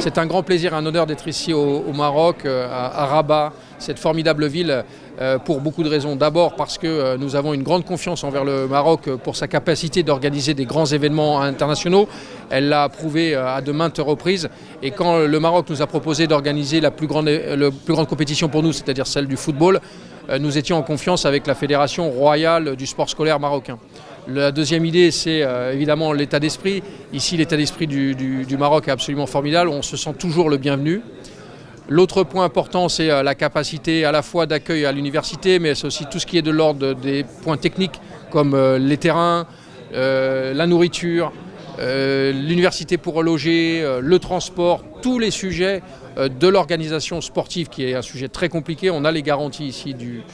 C'est un grand plaisir, un honneur d'être ici au Maroc, à Rabat, cette formidable ville, pour beaucoup de raisons. D'abord parce que nous avons une grande confiance envers le Maroc pour sa capacité d'organiser des grands événements internationaux. Elle l'a prouvé à de maintes reprises. Et quand le Maroc nous a proposé d'organiser la plus grande compétition pour nous, c'est-à-dire celle du football, nous étions en confiance avec la Fédération royale du sport scolaire marocain. La deuxième idée, c'est évidemment l'état d'esprit. Ici, l'état d'esprit du Maroc est absolument formidable. On se sent toujours le bienvenu. L'autre point important, c'est la capacité à la fois d'accueil à l'université, mais c'est aussi tout ce qui est de l'ordre des points techniques, comme les terrains, la nourriture, l'université pour loger, le transport, tous les sujets de l'organisation sportive, qui est un sujet très compliqué. On a les garanties ici du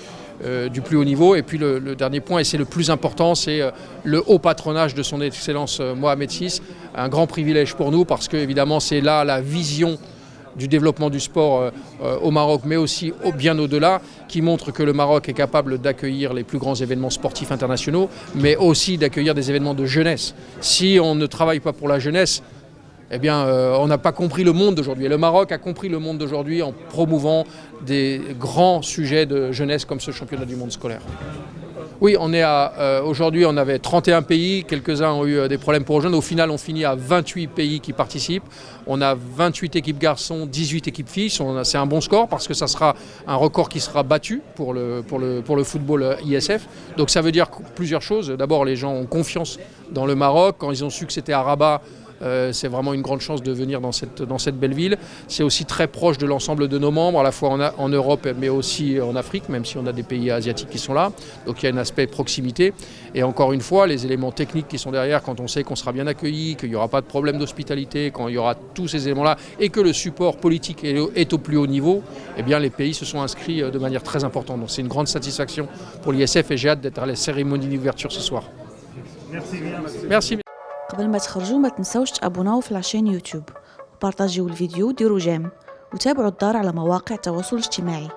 plus haut niveau. Et puis le dernier point, et c'est le plus important, c'est le haut patronage de son Excellence Mohamed VI. Un grand privilège pour nous parce que évidemment c'est là la vision du développement du sport au Maroc, mais aussi bien au-delà, qui montre que le Maroc est capable d'accueillir les plus grands événements sportifs internationaux, mais aussi d'accueillir des événements de jeunesse. Si on ne travaille pas pour la jeunesse, eh bien, on n'a pas compris le monde d'aujourd'hui. Et le Maroc a compris le monde d'aujourd'hui en promouvant des grands sujets de jeunesse comme ce championnat du monde scolaire. Oui, aujourd'hui on avait 31 pays, quelques-uns ont eu des problèmes pour jeunes. Au final, on finit à 28 pays qui participent. On a 28 équipes garçons, 18 équipes filles. C'est un bon score parce que ça sera un record qui sera battu pour le football ISF. Donc ça veut dire plusieurs choses. D'abord, les gens ont confiance dans le Maroc. Quand ils ont su que c'était à Rabat, c'est vraiment une grande chance de venir dans cette belle ville. C'est aussi très proche de l'ensemble de nos membres, à la fois en Europe mais aussi en Afrique, même si on a des pays asiatiques qui sont là. Donc il y a un aspect proximité. Et encore une fois, les éléments techniques qui sont derrière, quand on sait qu'on sera bien accueilli, qu'il n'y aura pas de problème d'hospitalité, quand il y aura tous ces éléments-là, et que le support politique est au plus haut niveau, eh bien les pays se sont inscrits de manière très importante. Donc c'est une grande satisfaction pour l'ISF et j'ai hâte d'être à la cérémonie d'ouverture ce soir. Merci. قبل ما تخرجوا ما تنسوش تابوناو في العشان يوتيوب وبارطاجيو الفيديو وديروا جيم وتابعوا الدار على مواقع التواصل الاجتماعي.